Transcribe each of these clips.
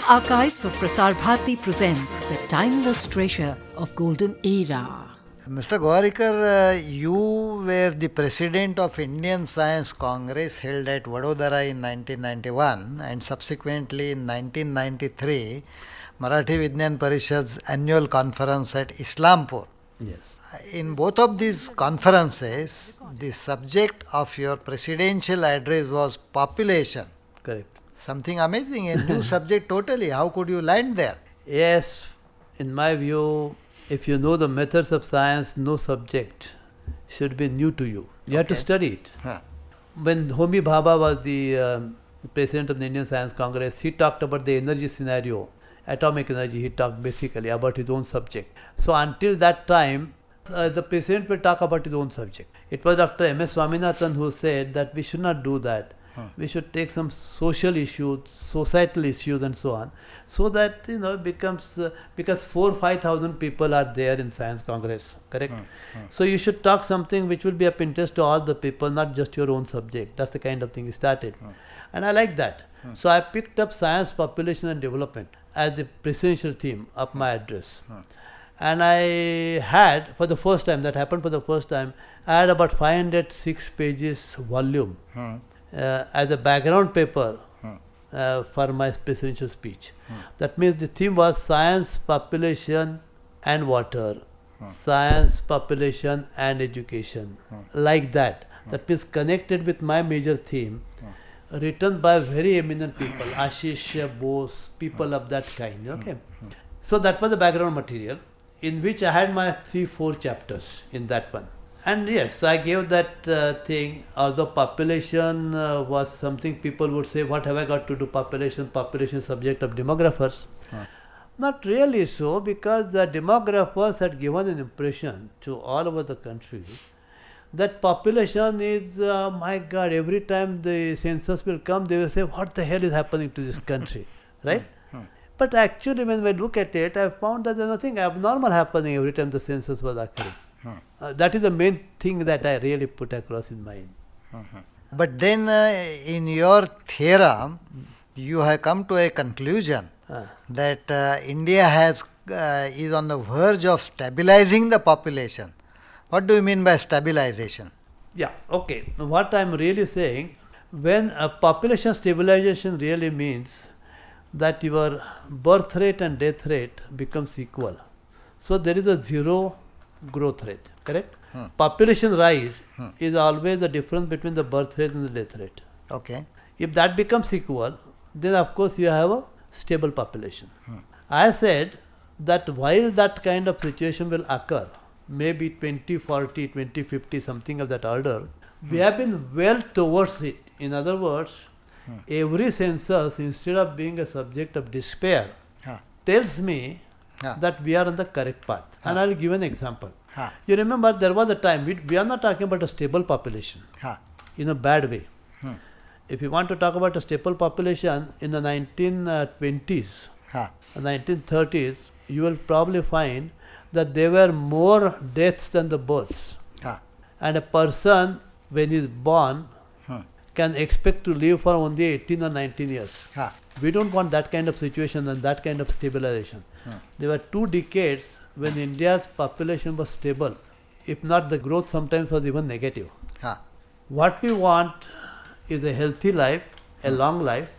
Archives of Prasar Bharati presents the timeless treasure of golden era. Mr. Gowarikar, you were the president of Indian Science Congress held at Vadodara in 1991 and subsequently in 1993 Marathi Vigyan Parishad's annual conference at Islampur. Yes. In both of these conferences, the subject of your presidential address was population. Correct. Something amazing, a new subject totally. How could you land there? Yes, in my view, if you know the methods of science, no subject should be new to you. You have to study it. Huh. When Homi Bhabha was the president of the Indian Science Congress, he talked about the energy scenario, atomic energy. He talked basically about his own subject. So until that time, the president will talk about his own subject. It was Dr. M.S. Swaminathan who said that we should not do that. We should take some social issues, societal issues and so on, so that it becomes, because 4,000-5,000 people are there in Science Congress, correct? So you should talk something which will be of interest to all the people, not just your own subject. That's the kind of thing he started. And I like that. So I picked up science, population and development as the presidential theme of my address. And I had, for the first time, that happened for the first time, I had about 506 pages volume. As a background paper for my presidential speech. That means the theme was science, population and water, science, population and education, like that. That means connected with my major theme, written by very eminent people, Ashish Bose, people of that kind. Okay. So that was the background material, in which I had my 3-4 chapters in that one. And yes, I gave that thing, although population was something people would say, what have I got to do population subject of demographers? Not really so, because the demographers had given an impression to all over the country that population is, my God, every time the census will come, they will say, what the hell is happening to this country, right? But actually, when we look at it, I found that there is nothing abnormal happening every time the census was occurring. That is the main thing that I really put across in mind. But then in your theorem, you have come to a conclusion that India is on the verge of stabilizing the population. What do you mean by stabilization? Yeah, okay. What I am really saying, when a population stabilization really means that your birth rate and death rate becomes equal. So there is a zero growth rate, correct? Population rise is always the difference between the birth rate and the death rate. Okay. If that becomes equal, then of course you have a stable population. I said that while that kind of situation will occur, maybe 2040, 2050, something of that order, we have been well towards it. In other words, every census, instead of being a subject of despair, tells me that we are on the correct path. And I will give an example. You remember there was a time, we are not talking about a stable population in a bad way. If you want to talk about a stable population in the 1920s, 1930s, you will probably find that there were more deaths than the births. And a person, when he is born, can expect to live for only 18 or 19 years. We don't want that kind of situation and that kind of stabilization. There were 2 decades when India's population was stable, if not the growth sometimes was even negative. What we want is a healthy life, a long life,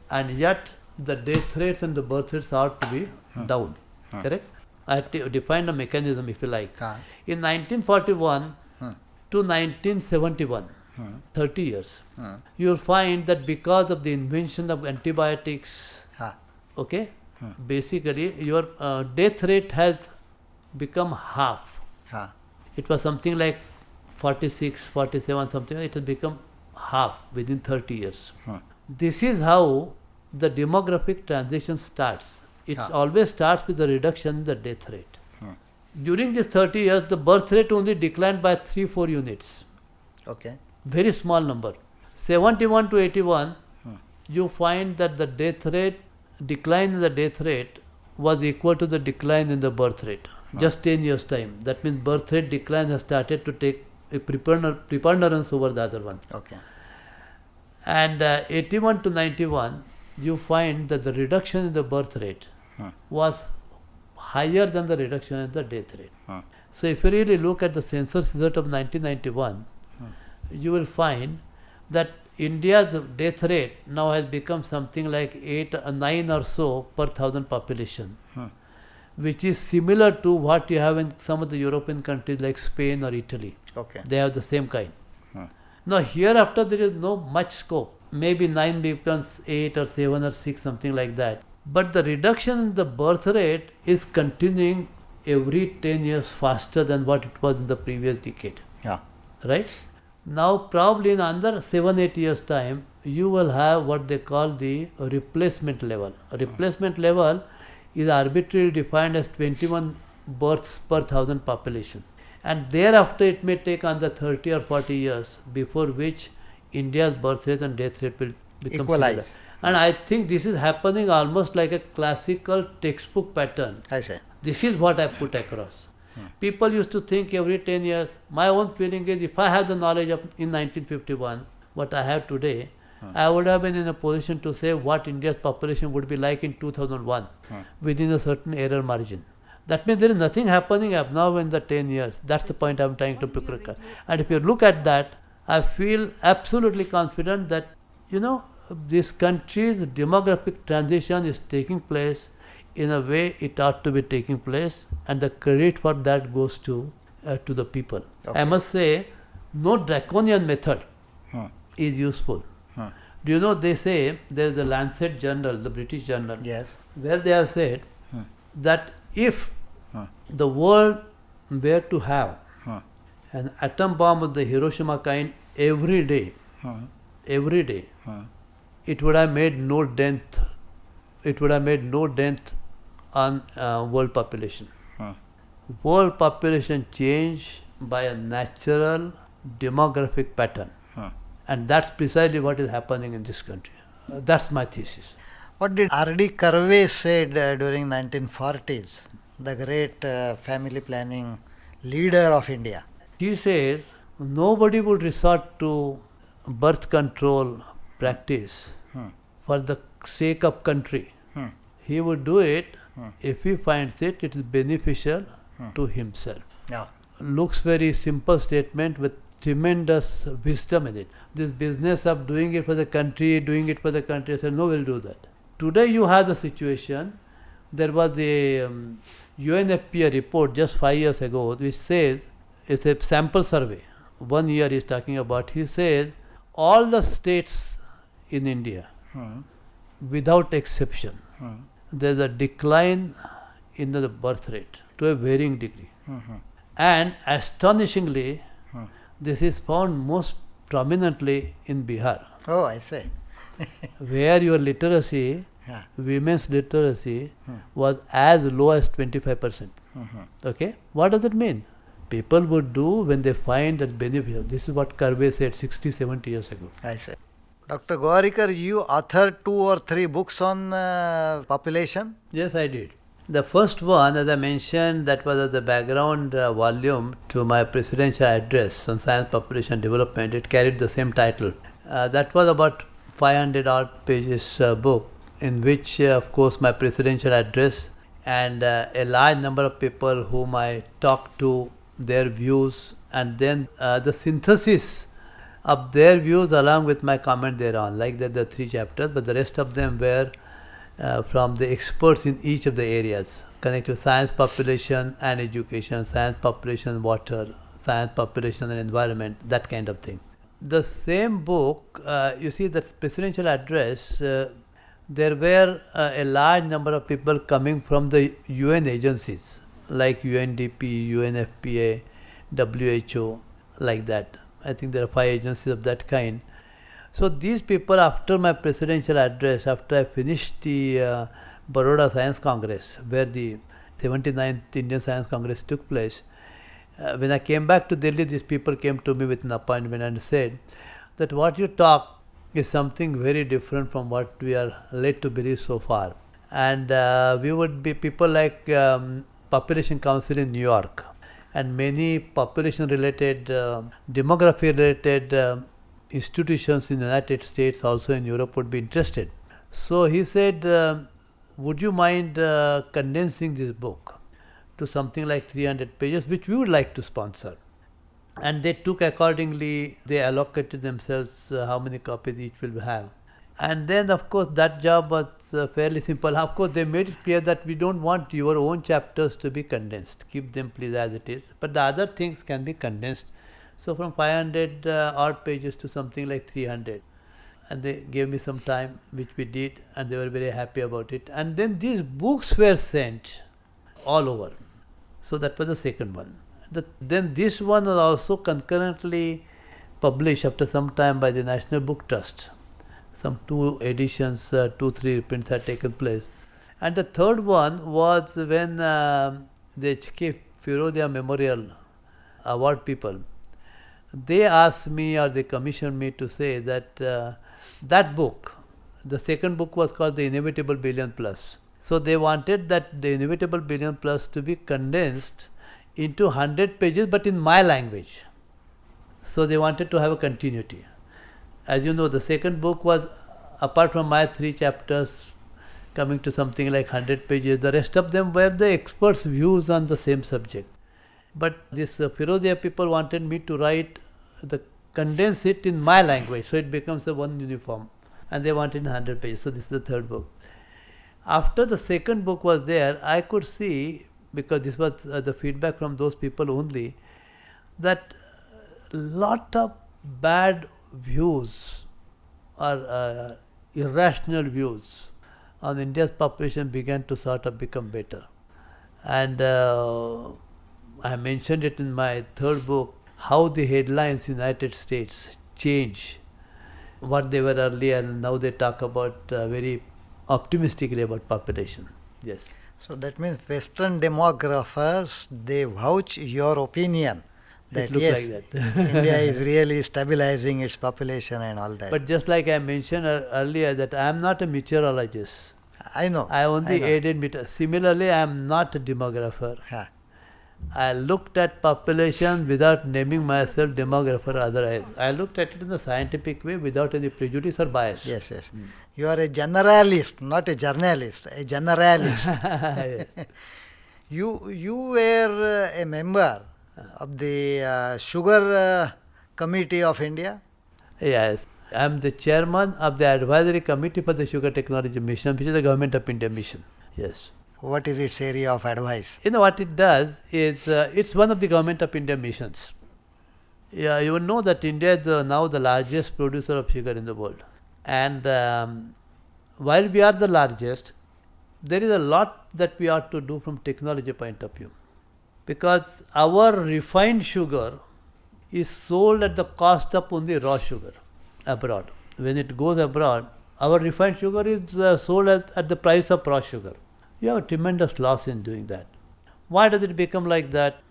and yet the death rates and the birth rates are to be down. Correct? I have to define a mechanism, if you like. In 1941 to 1971, 30 years, you will find that because of the invention of antibiotics, okay, basically your death rate has become half. It was something like 46, 47, something, it has become half within 30 years. This is how the demographic transition starts. It always starts with the reduction in the death rate. During these 30 years, the birth rate only declined by 3-4 units. Okay. Very small number. 71 to 81, you find that the death rate, decline in the death rate was equal to the decline in the birth rate. Just 10 years time. That means birth rate decline has started to take a preponderance over the other one. Okay. And 81 to 91, you find that the reduction in the birth rate was higher than the reduction in the death rate. So if you really look at the census result of 1991, you will find that India's death rate now has become something like 8 or 9 or so per thousand population, which is similar to what you have in some of the European countries like Spain or Italy. Okay. They have the same kind. Now hereafter there is no much scope. Maybe 9 becomes 8 or 7 or 6, something like that. But the reduction in the birth rate is continuing every 10 years faster than what it was in the previous decade. Yeah. Right? Now probably in another 7-8 years time, you will have what they call the replacement level. A replacement level is arbitrarily defined as 21 births per thousand population. And thereafter it may take another 30 or 40 years, before which India's birth rate and death rate will become Equalize. similar. And I think this is happening almost like a classical textbook pattern. I say. This is what I put across. People used to think every 10 years, my own feeling is if I had the knowledge of in 1951, what I have today, I would have been in a position to say what India's population would be like in 2001 within a certain error margin. That means there is nothing happening abnormal in the 10 years. That's the point I'm trying to pick across. And if you look at that, I feel absolutely confident that, this country's demographic transition is taking place in a way it ought to be taking place, and the credit for that goes to the people. Okay. I must say, no draconian method is useful. Do you know, they say, there is the Lancet journal, the British journal, Yes. where they have said that if the world were to have an atom bomb of the Hiroshima kind every day, it would have made no dent. It would have made no dent on world population. World population change by a natural demographic pattern, and that's precisely what is happening in this country. That's my thesis. What did R.D. Curvey said during 1940s, the great family planning leader of India? He says nobody would resort to birth control practice for the sake of country. He would do it if he finds it is beneficial to himself. Yeah. Looks very simple statement with tremendous wisdom in it. This business of doing it for the country, I said, no, we'll do that. Today you have the situation, there was a UNFPA report just 5 years ago which says, it's a sample survey, 1 year he's talking about, he says all the states in India, without exception, there's a decline in the birth rate to a varying degree. And astonishingly, this is found most prominently in Bihar, Oh, I say. where your literacy, Yeah. women's literacy, was as low as 25%. Okay? What does it mean? People would do when they find that benefit. This is what Curvey said 60, 70 years ago. I say. Dr. Gowarikar, you authored 2 or 3 books on population? Yes, I did. The first one, as I mentioned, that was the background volume to my presidential address on science, population development. It carried the same title. That was about 500 odd pages book, in which, of course, my presidential address and a large number of people whom I talked to, their views, and then the synthesis of their views along with my comment thereon, like that the 3 chapters, but the rest of them were from the experts in each of the areas connected with science, population and education, science, population, water, science, population and environment, that kind of thing. The same book, you see that presidential address, there were a large number of people coming from the UN agencies like UNDP, UNFPA, WHO, like that. I think there are 5 agencies of that kind. So these people, after my presidential address, after I finished the Baroda Science Congress, where the 79th Indian Science Congress took place, when I came back to Delhi, these people came to me with an appointment and said that what you talk is something very different from what we are led to believe so far. And we would be people like Population Council in New York and many population related, demography related institutions in the United States, also in Europe, would be interested. So he said, would you mind condensing this book to something like 300 pages, which we would like to sponsor? And they took accordingly, they allocated themselves how many copies each will have. And then, of course, that job was fairly simple. Of course, they made it clear that we don't want your own chapters to be condensed. Keep them please as it is. But the other things can be condensed. So from 500 odd pages to something like 300. And they gave me some time, which we did, and they were very happy about it. And then these books were sent all over. So that was the second one. Then this one was also concurrently published after some time by the National Book Trust. Some 2 editions, 2-3 reprints had taken place. And the third one was when the HK Firodia Memorial Award people, they asked me or they commissioned me to say that that book, the second book was called The Inevitable Billion Plus. So they wanted that The Inevitable Billion Plus to be condensed into 100 pages but in my language. So they wanted to have a continuity. As you know, the second book was, apart from my 3 chapters, coming to something like 100 pages. The rest of them were the experts' views on the same subject. But this Firodia people wanted me to condense it in my language, so it becomes a one uniform. And they wanted 100 pages. So this is the third book. After the second book was there, I could see, because this was the feedback from those people only, that lot of bad views or irrational views on India's population began to sort of become better. And I mentioned it in my third book, how the headlines in the United States change what they were earlier, and now they talk about very optimistically about population. Yes. So that means Western demographers, they vouch your opinion that yes, like that. India is really stabilizing its population and all that. But just like I mentioned earlier, that I am not a meteorologist. I know. I only aided Similarly, I am not a demographer. Ha. I looked at population without naming myself demographer or otherwise. I looked at it in a scientific way without any prejudice or bias. Yes, yes. You are a generalist, not a journalist, a generalist. You were a member of the Sugar Committee of India? Yes. I am the chairman of the Advisory Committee for the Sugar Technology Mission, which is the Government of India mission. Yes. What is its area of advice? You know what it does is, it's one of the Government of India missions. Yeah, you will know that India is now the largest producer of sugar in the world. And while we are the largest, there is a lot that we ought to do from technology point of view. Because our refined sugar is sold at the cost of only raw sugar abroad. When it goes abroad, our refined sugar is sold at the price of raw sugar. You have a tremendous loss in doing that. Why does it become like that?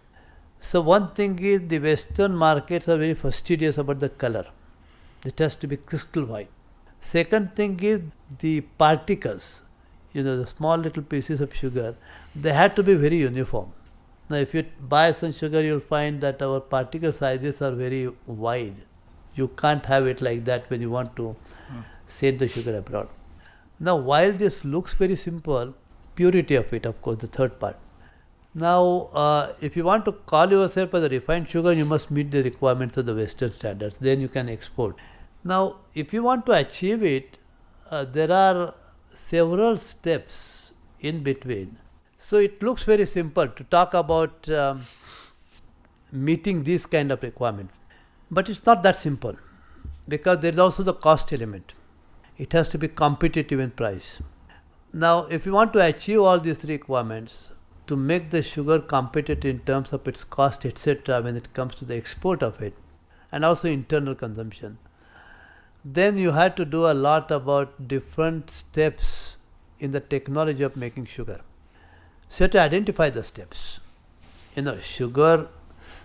So one thing is, the Western markets are very fastidious about the color. It has to be crystal white. Second thing is, the particles, the small little pieces of sugar, they had to be very uniform. Now if you buy some sugar, you'll find that our particle sizes are very wide. You can't have it like that when you want to send the sugar abroad. Now while this looks very simple, purity of it, of course, the third part. Now, if you want to call yourself as a refined sugar, you must meet the requirements of the Western standards. Then you can export. Now, if you want to achieve it, there are several steps in between. So it looks very simple to talk about meeting this kind of requirement. But it's not that simple, because there is also the cost element. It has to be competitive in price. Now, if you want to achieve all these requirements, to make the sugar competitive in terms of its cost, etc., when it comes to the export of it, and also internal consumption, then you have to do a lot about different steps in the technology of making sugar. So you have to identify the steps. Sugar,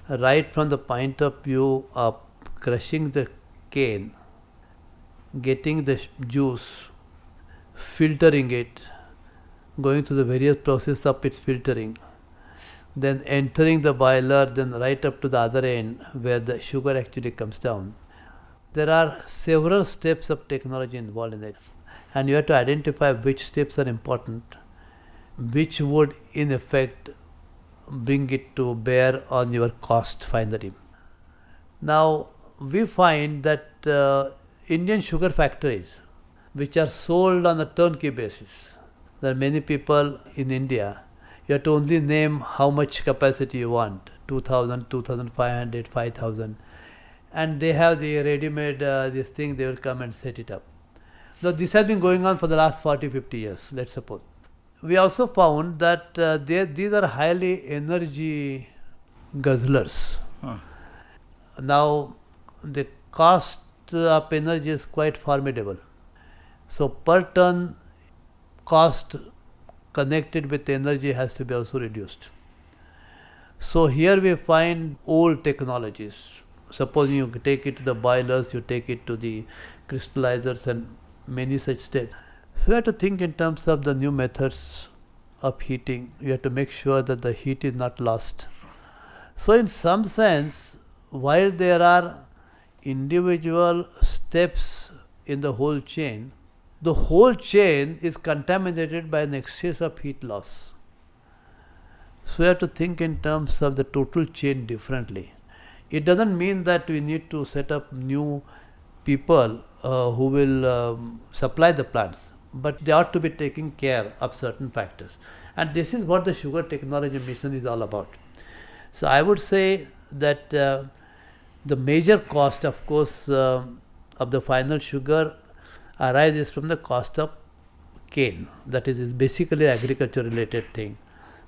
right from the point of view of crushing the cane, getting the juice, filtering it, going through the various process of its filtering, then entering the boiler, then right up to the other end where the sugar actually comes down. There are several steps of technology involved in it. and you have to identify which steps are important, which would in effect bring it to bear on your cost finally. Now we find that Indian sugar factories which are sold on a turnkey basis, there are many people in India, you have to only name how much capacity you want, 2000, 2500, 5000, and they have the ready-made this thing, they will come and set it up. Now this has been going on for the last 40-50 years, let's suppose. We also found that these are highly energy guzzlers. Now the cost of energy is quite formidable. So per ton cost connected with energy has to be also reduced. So here we find old technologies. Suppose you take it to the boilers, you take it to the crystallizers and many such steps. So we have to think in terms of the new methods of heating. You have to make sure that the heat is not lost. So in some sense, while there are individual steps in the whole chain is contaminated by an excess of heat loss. So we have to think in terms of the total chain differently. It doesn't mean that we need to set up new people who will supply the plants, but they ought to be taking care of certain factors. And this is what the sugar technology mission is all about. So I would say that the major cost, of course, of the final sugar arises from the cost of cane. That is basically agriculture related thing,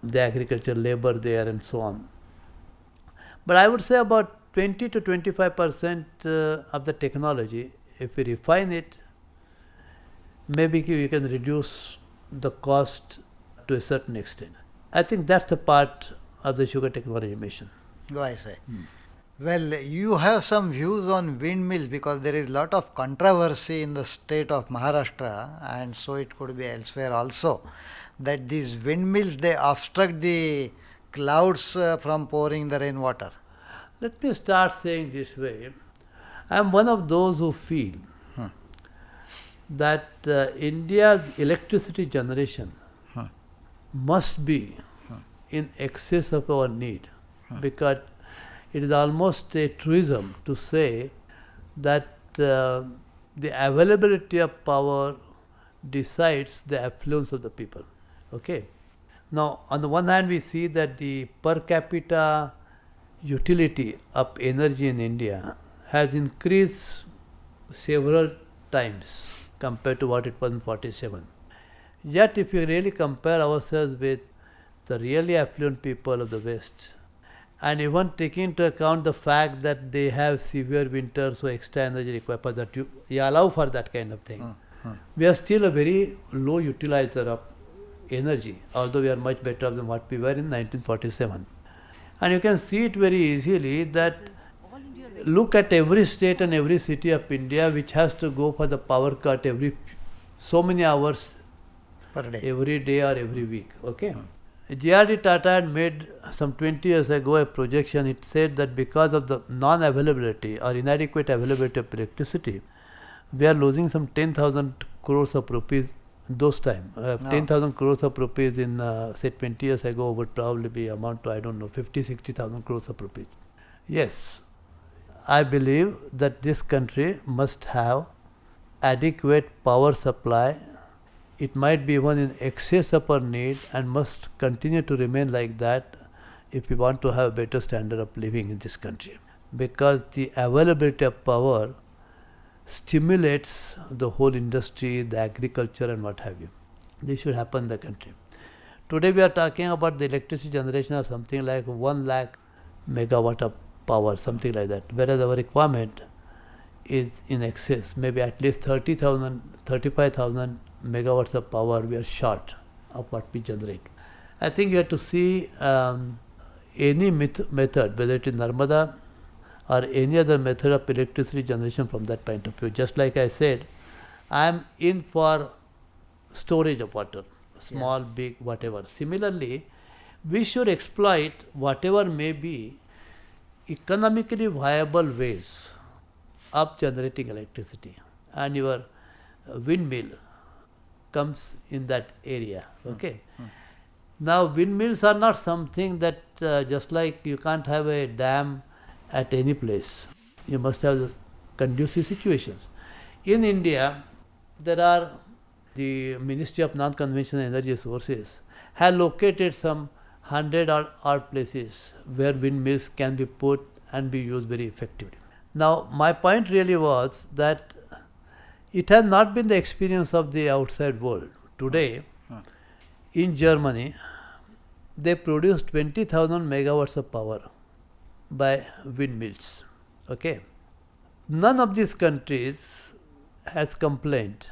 the agriculture labor there and so on. But I would say about 20 to 25% of the technology, if we refine it, maybe we can reduce the cost to a certain extent. I think that's the part of the sugar technology mission. Go I say. Well, you have some views on windmills because there is a lot of controversy in the state of Maharashtra, and so it could be elsewhere also, that these windmills, they obstruct the clouds from pouring the rainwater. Let me start saying this way. I am one of those who feel that India's electricity generation must be in excess of our need, because it is almost a truism to say that the availability of power decides the affluence of the people. Okay. Now, on the one hand, we see that the per capita utility of energy in India has increased several times compared to what it was in 47. Yet, if you really compare ourselves with the really affluent people of the West, and even taking into account the fact that they have severe winters, so extra energy required, that you allow for that kind of thing. We are still a very low utilizer of energy, although we are much better than what we were in 1947. And you can see it very easily that look at every state and every city of India which has to go for the power cut every so many hours Per day. every day or every week. Okay. J.R.D. Tata had made some 20 years ago a projection. It said that because of the non-availability or inadequate availability of electricity, we are losing some 10,000 crores of rupees those time. 10,000 crores of rupees in say 20 years ago would probably be amount to, I don't know, 50-60,000 crores of rupees. Yes, I believe that this country must have adequate power supply. It might be even in excess of our need and must continue to remain like that if we want to have a better standard of living in this country. Because the availability of power stimulates the whole industry, the agriculture and what have you. This should happen in the country. Today we are talking about the electricity generation of something like 1 lakh megawatt of power, something like that. Whereas our requirement is in excess, maybe at least 30,000, 35,000 megawatts of power we are short of what we generate. I think you have to see any method, whether it is Narmada or any other method of electricity generation from that point of view. Just like I said, I am in for storage of water, small, big, whatever. Similarly, we should exploit whatever may be economically viable ways of generating electricity. And your windmill, comes in that area. Okay. Now windmills are not something that just like you can't have a dam at any place. You must have the conducive situations. In India, there are the Ministry of Non-Conventional Energy Sources have located some 100 odd places where windmills can be put and be used very effectively. Now, my point really was that it has not been the experience of the outside world. Today, in Germany, they produce 20,000 megawatts of power by windmills. Okay. None of these countries has complained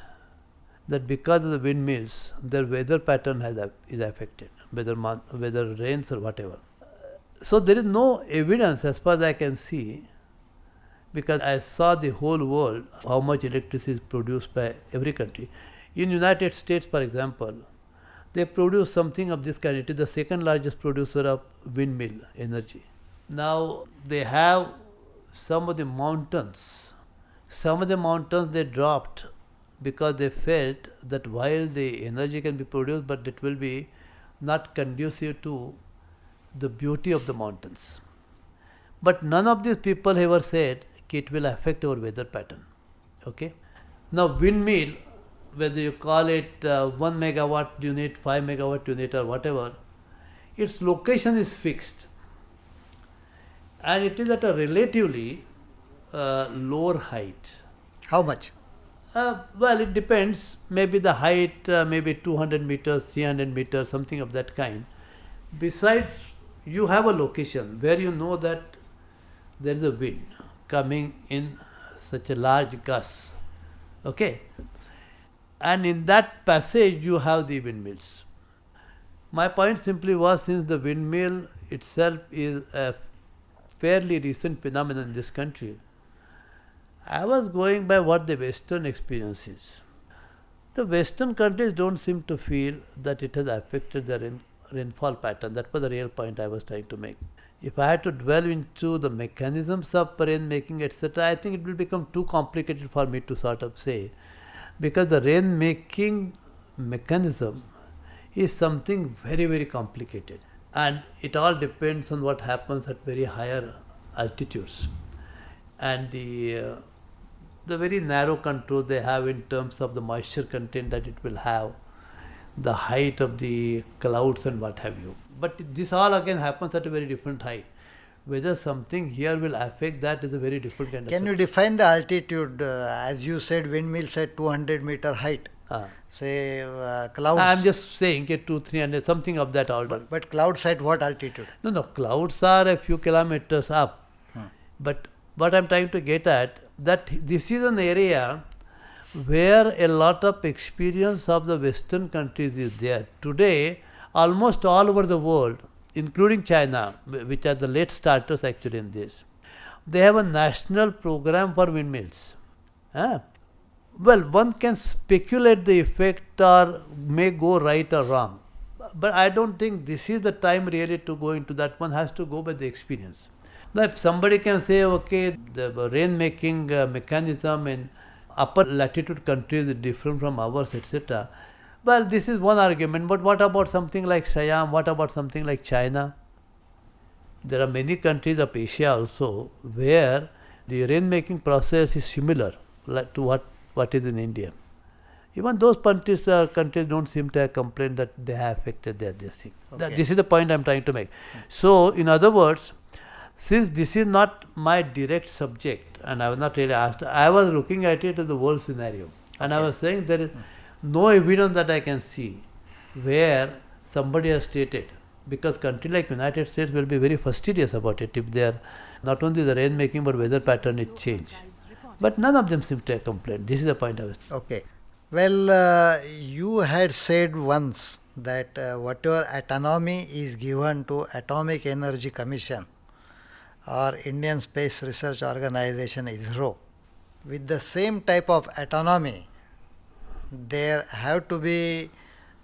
that because of the windmills, their weather pattern is affected, whether rains or whatever. So there is no evidence as far as I can see, because I saw the whole world, how much electricity is produced by every country. In United States, for example, they produce something of this kind. It is the second largest producer of windmill energy. Now they have some of the mountains. Some of the mountains they dropped because they felt that while the energy can be produced, but it will be not conducive to the beauty of the mountains. But none of these people ever said it will affect our weather pattern. Okay. Now windmill, whether you call it 1 megawatt unit, 5 megawatt unit or whatever, its location is fixed and it is at a relatively lower height. How much? Well, it depends. Maybe the height, maybe 200 meters, 300 meters, something of that kind. Besides, you have a location where you know that there is a wind coming in such a large gust. Okay. And in that passage you have the windmills. My point simply was, since the windmill itself is a fairly recent phenomenon in this country, I was going by what the Western experience is. The Western countries don't seem to feel that it has affected their rainfall pattern. That was the real point I was trying to make. If I had to dwell into the mechanisms of rain making, etc., I think it will become too complicated for me to sort of say, because the rain making mechanism is something very, very complicated, and it all depends on what happens at very higher altitudes and the very narrow control they have in terms of the moisture content that it will have, the height of the clouds and what have you. But this all again happens at a very different height. Whether something here will affect that is a very different kind of Can you define the altitude? As you said, windmills at 200 meter height. Say clouds. I am just saying 200-300, something of that order. But clouds at what altitude? No, clouds are a few kilometers up. But what I am trying to get at, that this is an area where a lot of experience of the Western countries is there. Today, almost all over the world, including China, which are the late starters actually in this, they have a national program for windmills. Well, one can speculate the effect or may go right or wrong. But I don't think this is the time really to go into that. One has to go by the experience. Now, if somebody can say, okay, the rain making mechanism in upper latitude countries is different from ours, etc. Well, this is one argument, but what about something like Siam? What about something like China? There are many countries of Asia also where the rain-making process is similar to what is in India. Even those countries don't seem to have complained that they have affected this thing. Okay. This is the point I am trying to make. So, in other words, since this is not my direct subject and I was not really asked, I was looking at it as the world scenario. And I was saying there is no evidence that I can see where somebody has stated, because country like United States will be very fastidious about it if they are not only the rain making but weather pattern is changed. But none of them seem to have complained. This is the point I was. Okay. Well, you had said once that whatever autonomy is given to Atomic Energy Commission or Indian Space Research Organization ISRO, with the same type of autonomy, there have to be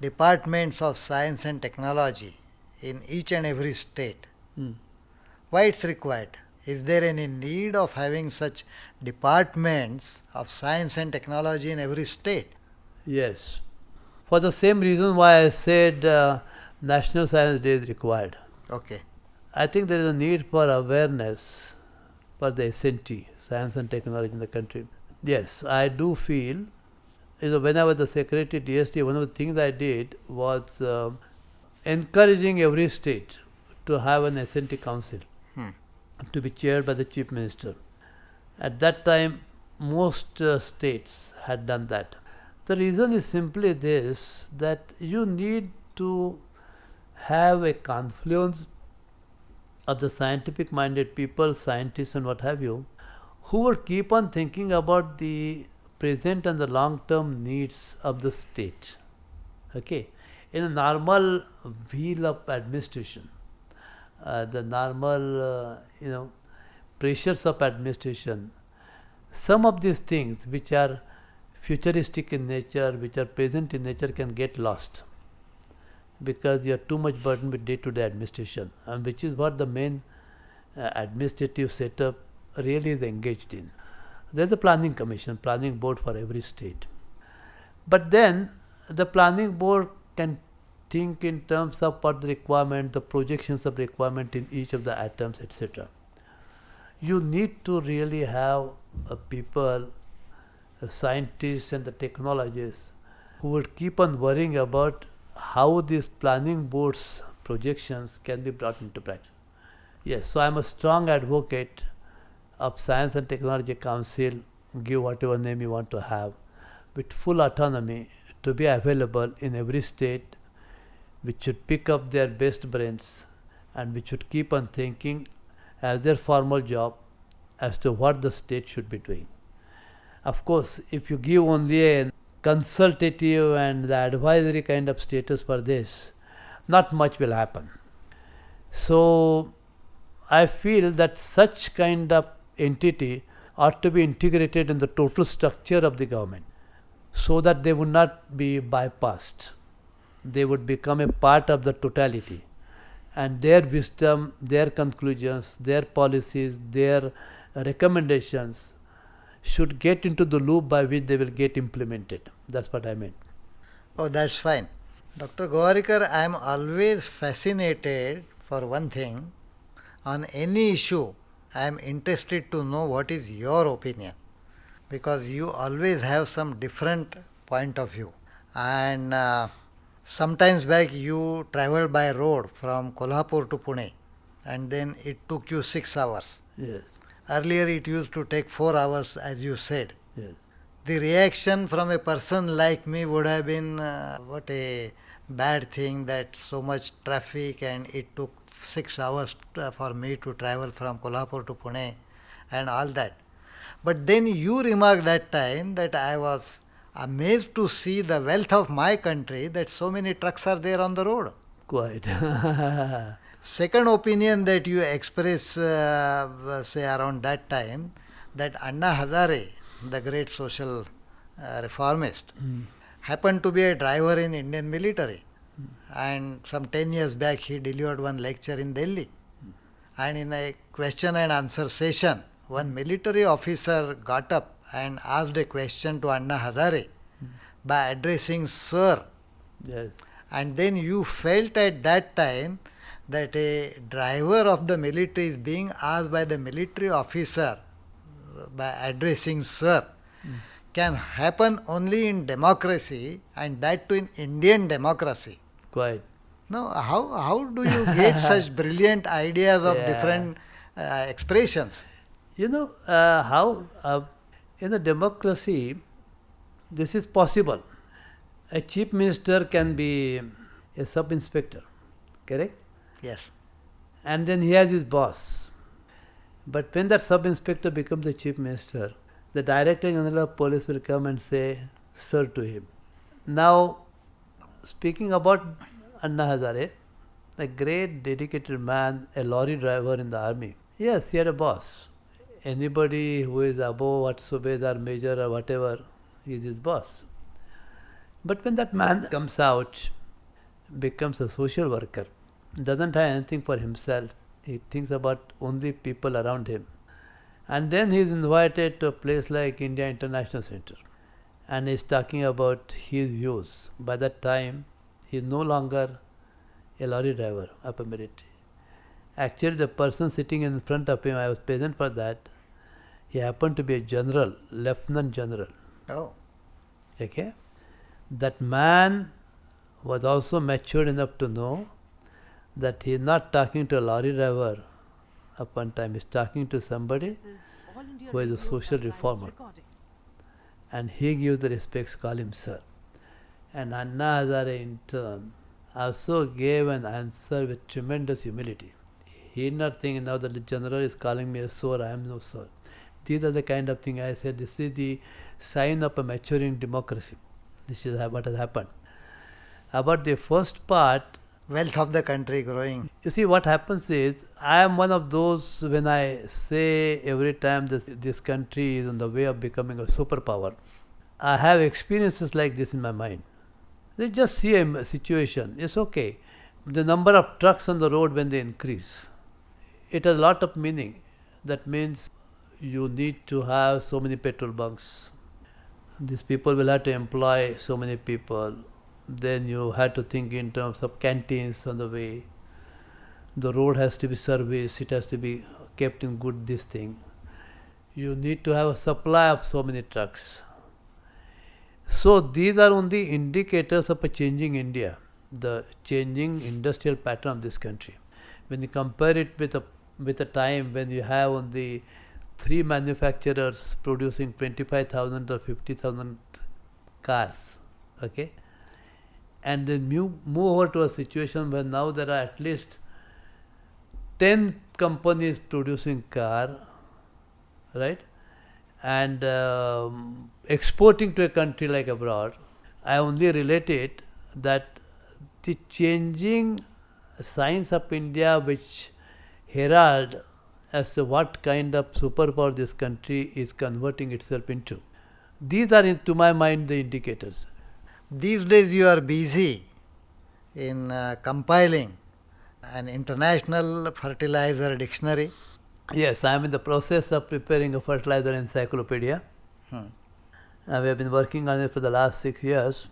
departments of science and technology in each and every state. Why it's required? Is there any need of having such departments of science and technology in every state? Yes. For the same reason why I said National Science Day is required. Okay. I think there is a need for awareness for the SNT, science and technology in the country. Yes, I do feel, when I was the secretary DST, one of the things I did was encouraging every state to have an SNT council to be chaired by the chief minister. At that time, most states had done that. The reason is simply this, that you need to have a confluence of the scientific minded people, scientists and what have you, who would keep on thinking about the present and the long term needs of the state. Okay. In a normal wheel of administration, the normal pressures of administration, some of these things which are futuristic in nature, which are present in nature, can get lost because you are too much burdened with day-to-day administration, and which is what the main administrative setup really is engaged in. There is a planning commission, planning board for every state. But then the planning board can think in terms of what the requirement, the projections of requirement in each of the atoms, etc. You need to really have people, scientists and the technologists who would keep on worrying about how these planning boards' projections can be brought into practice. Yes, so I am a strong advocate of Science and Technology Council, give whatever name you want to have, with full autonomy to be available in every state, which should pick up their best brains and which should keep on thinking as their formal job as to what the state should be doing. Of course, if you give only a consultative and the advisory kind of status for this, not much will happen. So I feel that such kind of entity ought to be integrated in the total structure of the government so that they would not be bypassed. They would become a part of the totality, and their wisdom, their conclusions, their policies, their recommendations should get into the loop by which they will get implemented. That's what I meant. Oh, that's fine. Dr. Gowarikar, I am always fascinated, for one thing, on any issue. I am interested to know what is your opinion, because you always have some different point of view. And sometimes back you traveled by road from Kolhapur to Pune, and then it took you 6 hours. Yes. Earlier it used to take 4 hours, as you said. Yes. The reaction from a person like me would have been, what a bad thing, that so much traffic and it took 6 hours for me to travel from Kolhapur to Pune and all that. But then you remarked that time that I was amazed to see the wealth of my country, that so many trucks are there on the road. Quite. Second opinion that you express, say around that time, that Anna Hazare, the great social reformist, happened to be a driver in Indian military. And some 10 years back he delivered one lecture in Delhi. And in a question and answer session, one military officer got up and asked a question to Anna Hazare by addressing Sir. Yes. And then you felt at that time that a driver of the military is being asked by the military officer by addressing Sir can happen only in democracy, and that too in Indian democracy. Quite. No, how do you get such brilliant ideas of different expressions? How in a democracy this is possible. A chief minister can be a sub-inspector, correct? Yes. And then he has his boss. But when that sub-inspector becomes the chief minister, the director general of police will come and say, Sir, to him. Now, speaking about Anna Hazare, a great dedicated man, a lorry driver in the army. Yes, he had a boss. Anybody who is above what Subedar, Major or whatever, he is his boss. But when that man comes out, becomes a social worker, doesn't have anything for himself, he thinks about only people around him. And then he is invited to a place like India International Center. and is talking about his views. By that time, he is no longer a lorry driver of a military. Actually, the person sitting in front of him, I was present for that, he happened to be a general, lieutenant general. Oh. Okay? That man was also matured enough to know that he is not talking to a lorry driver at one time. He is talking to somebody who is a social reformer. And he gives the respects, call him sir. And Anna Hazare in turn also gave an answer with tremendous humility. He did not think now that the general is calling me a sir, I am no sir. These are the kind of thing I said, this is the sign of a maturing democracy. This is what has happened. About the first part, Wealth of the country growing. you see what happens is, I am one of those, when I say every time this country is on the way of becoming a superpower, I have experiences like this in my mind. They just see a situation, it's okay. The number of trucks on the road when they increase, it has a lot of meaning. That means you need to have so many petrol bunks. These people will have to employ so many people. Then you have to think in terms of canteens on the way. The road has to be serviced, it has to be kept in good this thing. You need to have a supply of so many trucks. So these are only indicators of a changing India, the changing industrial pattern of this country. When you compare it with a time when you have only 3 manufacturers producing 25,000 or 50,000 cars, okay? And then move over to a situation where now there are at least 10 companies producing car, right? And exporting to a country like abroad. I only relate it that the changing signs of India which herald as to what kind of superpower this country is converting itself into. These are, to my mind, the indicators. These days you are busy in compiling an international fertilizer dictionary. Yes, I am in the process of preparing a Fertilizer Encyclopedia. We have been working on it for the last 6 years.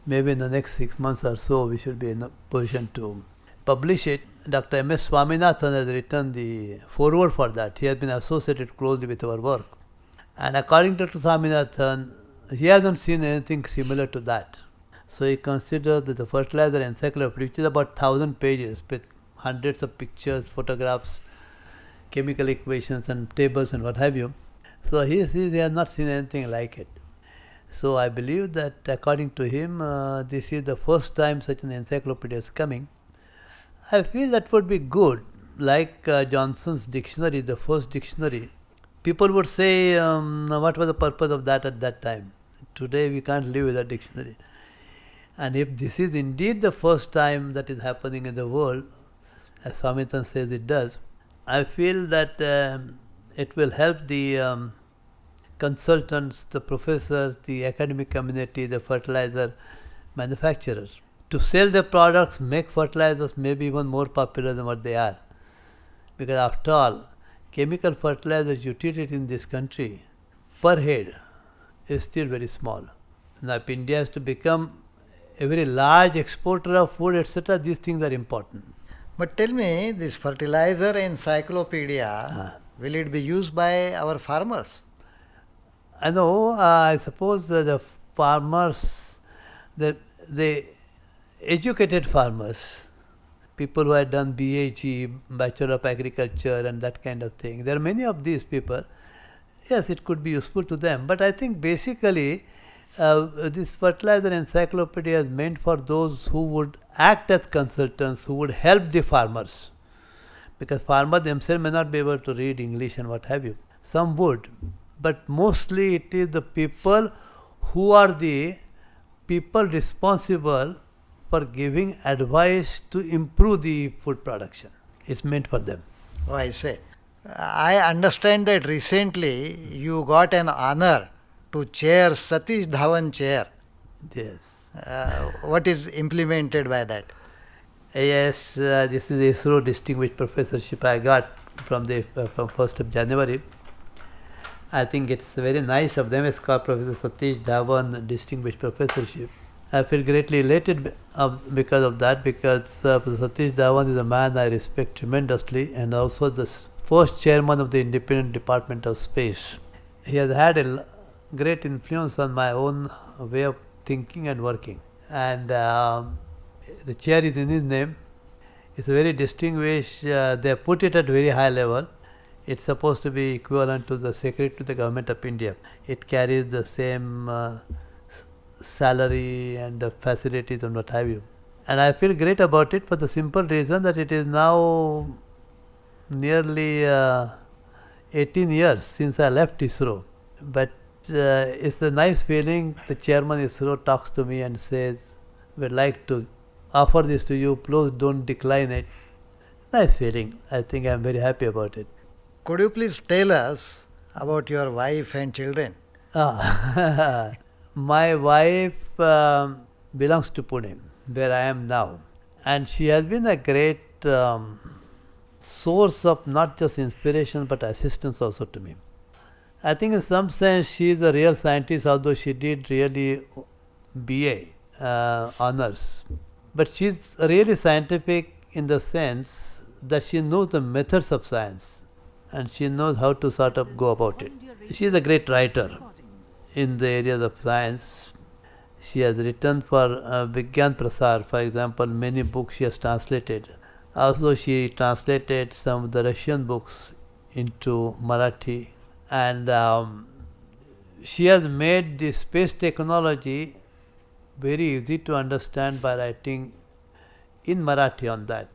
Maybe in the next 6 months or so, we should be in a position to publish it. Dr. M.S. Swaminathan has written the foreword for that. He has been associated closely with our work. And according to Dr. Swaminathan, he hasn't seen anything similar to that. So he considers that the Fertilizer Encyclopedia, which is about 1,000 pages with hundreds of pictures, photographs, chemical equations and tables and what have you. So he has not seen anything like it. So I believe that according to him, this is the first time such an encyclopedia is coming. I feel that would be good, like Johnson's dictionary, the first dictionary. People would say, what was the purpose of that at that time? Today we can't live without dictionary. And if this is indeed the first time that is happening in the world, as Swaminathan says it does, I feel that it will help the consultants, the professors, the academic community, the fertilizer manufacturers to sell their products, make fertilizers maybe even more popular than what they are. Because after all, chemical fertilizers utility in this country per head is still very small. Now if India has to become a very large exporter of food, etc., these things are important. But tell me, this fertilizer encyclopedia, will it be used by our farmers? I know, I suppose the farmers, the educated farmers, people who had done BHE, Bachelor of Agriculture and that kind of thing, there are many of these people. Yes, it could be useful to them, but I think basically this Fertilizer Encyclopedia is meant for those who would act as consultants, who would help the farmers. Because farmers themselves may not be able to read English and what have you. Some would, but mostly it is the people who are the people responsible for giving advice to improve the food production. It's meant for them. Oh, I say. I understand that recently you got an honor to chair Satish Dhawan chair. Yes. What is implemented by that? Yes, this is the ISRO distinguished professorship I got from 1st of January. I think it's very nice of them. It's called Professor Satish, Dhawan Distinguished Professorship. I feel greatly elated because of that, because Professor Satish Dhawan is a man I respect tremendously, and also the first chairman of the Independent Department of Space. He has had a great influence on my own way of thinking and working. And the chair is in his name. It's very distinguished. They put it at very high level. It's supposed to be equivalent to the Secretary to the Government of India. It carries the same salary and the facilities and what have you. And I feel great about it for the simple reason that it is now nearly 18 years since I left ISRO. But it's a nice feeling. The chairman ISRO talks to me and says, we'd like to offer this to you, please don't decline it. Nice feeling. I think I'm very happy about it. Could you please tell us about your wife and children? My wife belongs to Pune, where I am now. And she has been a great source of not just inspiration but assistance also to me. I think in some sense she is a real scientist, although she did really BA honors. But she is really scientific in the sense that she knows the methods of science and she knows how to sort of go about it. She is a great writer in the areas of science. She has written for Vigyan Prasar, for example, many books she has translated. Also she translated some of the Russian books into Marathi, and she has made the space technology very easy to understand by writing in Marathi on that.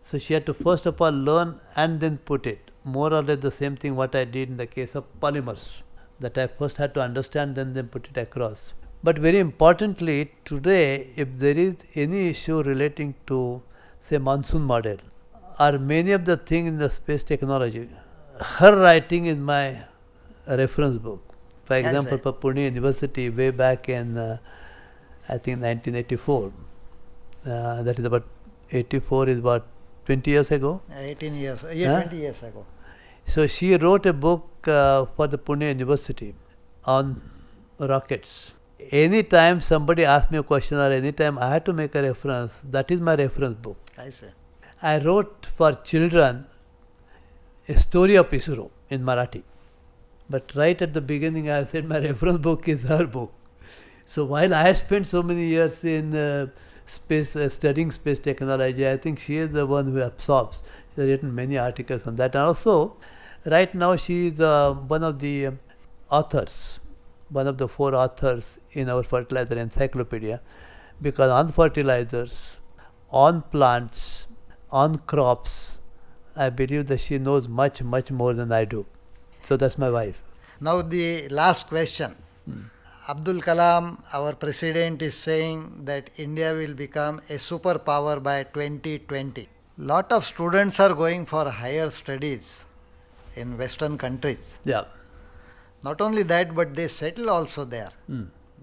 So she had to first of all learn and then put it. More or less the same thing what I did in the case of polymers, that I first had to understand and then put it across. But very importantly, today if there is any issue relating to say monsoon model or many of the things in the space technology, her writing is my reference book. For example, for Pune University way back in I think 1984, that is about 84 is about 20 years ago. 18 years, 20 years ago. So she wrote a book for the Pune University on rockets. Anytime somebody asks me a question or anytime I had to make a reference, that is my reference book. I see. I wrote for children a story of ISRO in Marathi. But right at the beginning I said my reference book is her book. So while I spent so many years in space, studying space technology, I think she is the one who absorbs. She has written many articles on that. And also, right now she is one of the authors, one of the 4 authors in our Fertilizer Encyclopedia, because on fertilizers, on plants, on crops, I believe that she knows much, much more than I do. So that's my wife. Now the last question. Abdul Kalam, our president, is saying that India will become a superpower by 2020. Lot of students are going for higher studies in Western countries. Yeah. Not only that, but they settle also there.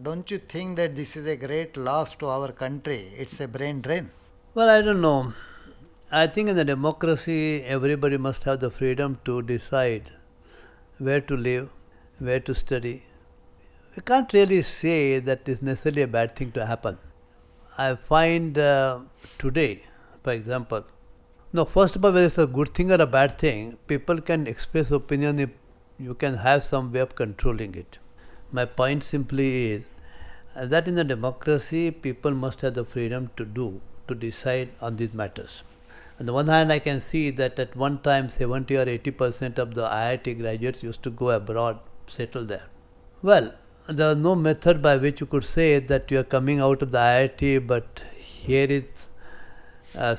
Don't you think that this is a great loss to our country? It's a brain drain. Well, I don't know. I think in a democracy, everybody must have the freedom to decide where to live, where to study. We can't really say that it's necessarily a bad thing to happen. I find today, for example, no, first of all, whether it's a good thing or a bad thing, people can express opinion if you can have some way of controlling it. My point simply is that in a democracy, people must have the freedom to decide on these matters. On the one hand, I can see that at one time 70 or 80% of the IIT graduates used to go abroad, settle there. Well, there was no method by which you could say that you are coming out of the IIT, but here is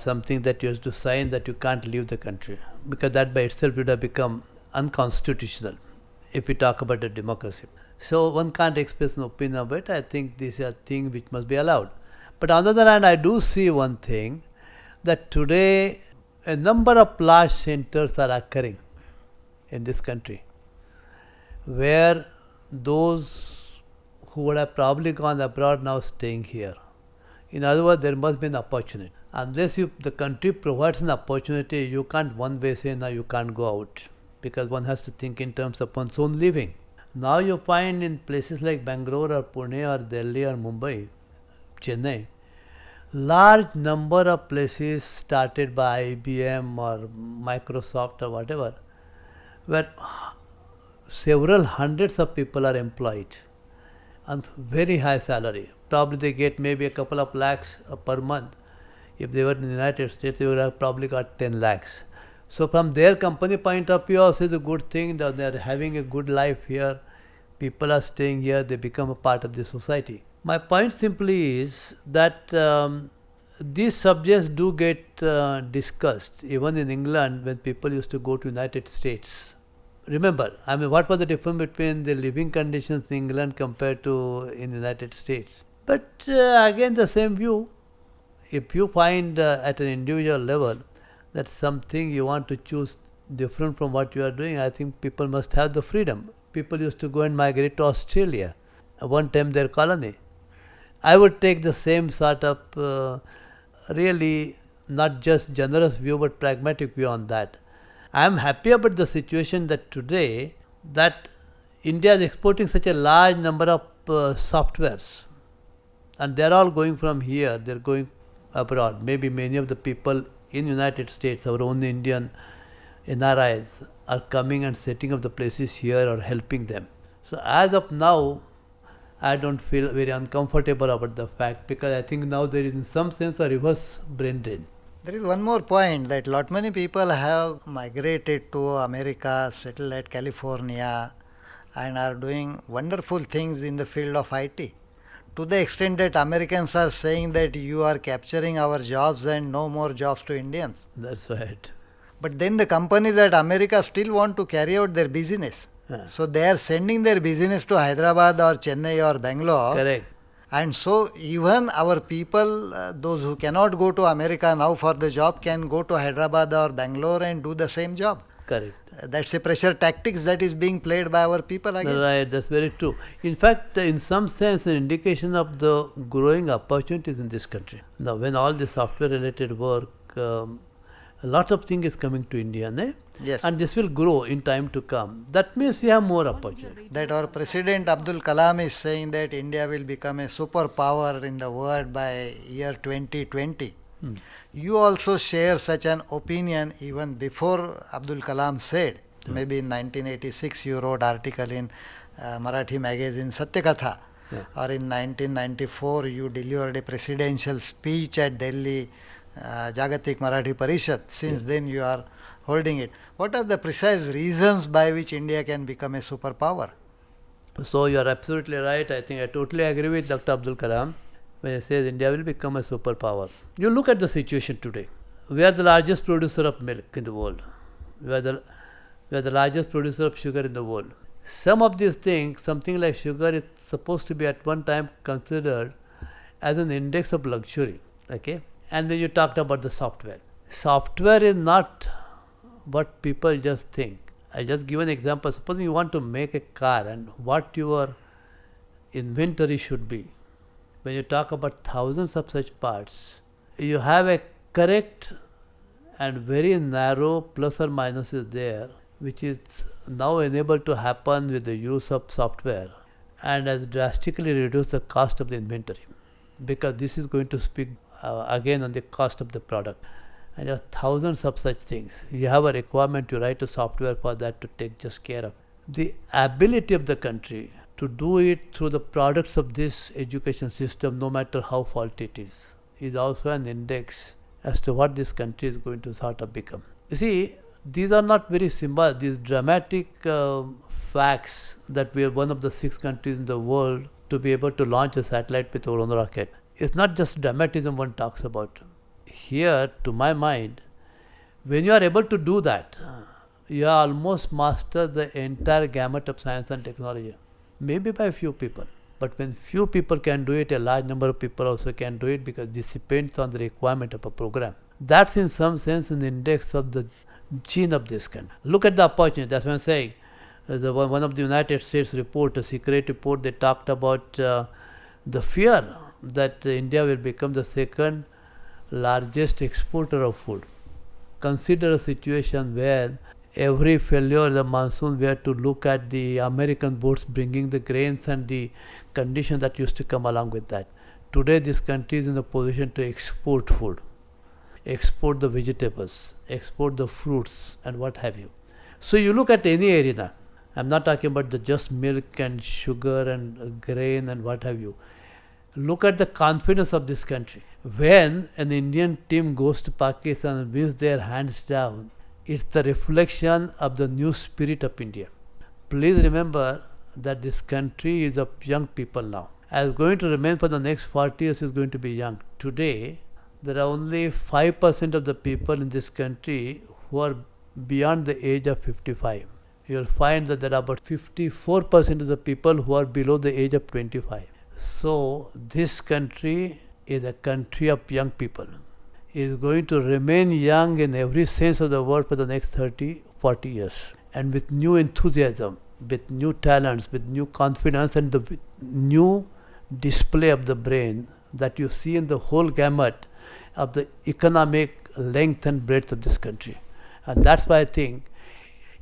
something that you have to sign that you can't leave the country, because that by itself would have become unconstitutional if we talk about a democracy. So one can't express an opinion of it. I think these are things which must be allowed. But on the other hand, I do see one thing, that today a number of large centers are occurring in this country where those who would have probably gone abroad now staying here. In other words, there must be an opportunity. Unless the country provides an opportunity, you can't one way say now you can't go out. because one has to think in terms of one's own living. Now you find in places like Bangalore or Pune or Delhi or Mumbai, Chennai, large number of places started by IBM or Microsoft or whatever, where several hundreds of people are employed on very high salary. Probably they get maybe a couple of lakhs per month. If they were in the United States, they would have probably got 10 lakhs. So from their company point of view, also it's a good thing that they are having a good life here. People are staying here, they become a part of the society. My point simply is that these subjects do get discussed even in England when people used to go to United States. Remember, I mean, what was the difference between the living conditions in England compared to in the United States? But again, the same view. If you find at an individual level that something you want to choose different from what you are doing, I think people must have the freedom. People used to go and migrate to Australia, one time their colony. I would take the same sort of really not just generous view but pragmatic view on that. I am happy about the situation that today that India is exporting such a large number of softwares, and they are all going from here, they are going abroad. Maybe many of the people in United States, our own Indian NRIs, are coming and setting up the places here or helping them. So as of now, I don't feel very uncomfortable about the fact, because I think now there is in some sense a reverse brain drain. There is one more point, that lot many people have migrated to America, settled at California, and are doing wonderful things in the field of IT. To the extent that Americans are saying that you are capturing our jobs and no more jobs to Indians. That's right. But then the companies at America still want to carry out their business. So they are sending their business to Hyderabad or Chennai or Bangalore. Correct. And so even our people, those who cannot go to America now for the job, can go to Hyderabad or Bangalore and do the same job. Correct. That's a pressure tactics that is being played by our people again. Right, that's very true. In fact, in some sense, an indication of the growing opportunities in this country. Now, when all the software related work, a lot of things is coming to India, Yes. and this will grow in time to come. That means we have more opportunity. That our President Abdul Kalam is saying that India will become a superpower in the world by year 2020. You also share such an opinion even before Abdul Kalam said. Maybe in 1986 you wrote article in Marathi magazine Satyakatha. Or in 1994 you delivered a presidential speech at Delhi Jagatik Marathi Parishad. Since then you are holding it. What are the precise reasons by which India can become a superpower? So you are absolutely right. I think I totally agree with Dr. Abdul Kalam when he says India will become a superpower. You look at the situation today. We are the largest producer of milk in the world. We are the largest producer of sugar in the world. Some of these things, something like sugar, is supposed to be at one time considered as an index of luxury. Okay? And then you talked about the software. Software is not what people just think. I just give an example. Suppose you want to make a car and what your inventory should be. When you talk about thousands of such parts, you have a correct and very narrow plus or minus is there, which is now enabled to happen with the use of software, and has drastically reduced the cost of the inventory, because this is going to speak again on the cost of the product. And there are thousands of such things. You have a requirement, you write a software for that to take just care of. The ability of the country to do it through the products of this education system, no matter how faulty it is also an index as to what this country is going to sort of become. You see, these are not very simple, these dramatic facts that we are one of the 6 countries in the world to be able to launch a satellite with our own rocket. It's not just dramatism one talks about. Here, to my mind, when you are able to do that, you almost master the entire gamut of science and technology. Maybe by a few people. But when few people can do it, a large number of people also can do it, because this depends on the requirement of a program. That's in some sense an index of the gene of this country. Look at the opportunity. That's what I'm saying. One of the United States report, a secret report, they talked about the fear that India will become the second largest exporter of food. Consider a situation where every failure in the monsoon, we had to look at the American boats bringing the grains and the condition that used to come along with that. Today, this country is in a position to export food, export the vegetables, export the fruits, and what have you. So you look at any arena. I'm not talking about the just milk and sugar and grain and what have you. Look at the confidence of this country. When an Indian team goes to Pakistan and wins their hands down, it's the reflection of the new spirit of India. Please remember that this country is of young people now. As going to remain for the next 40 years is going to be young. Today, there are only 5% of the people in this country who are beyond the age of 55. You will find that there are about 54% of the people who are below the age of 25. So, this country is a country of young people. It is going to remain young in every sense of the word for the next 30, 40 years. And with new enthusiasm, with new talents, with new confidence and the new display of the brain that you see in the whole gamut of the economic length and breadth of this country. And that's why I think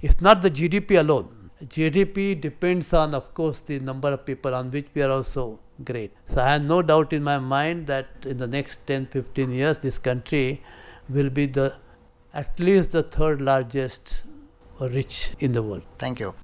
it's not the GDP alone. GDP depends on, of course, the number of people, on which we are also great. So I have no doubt in my mind that in the next 10-15 years, this country will be at least the third largest rich in the world. Thank you.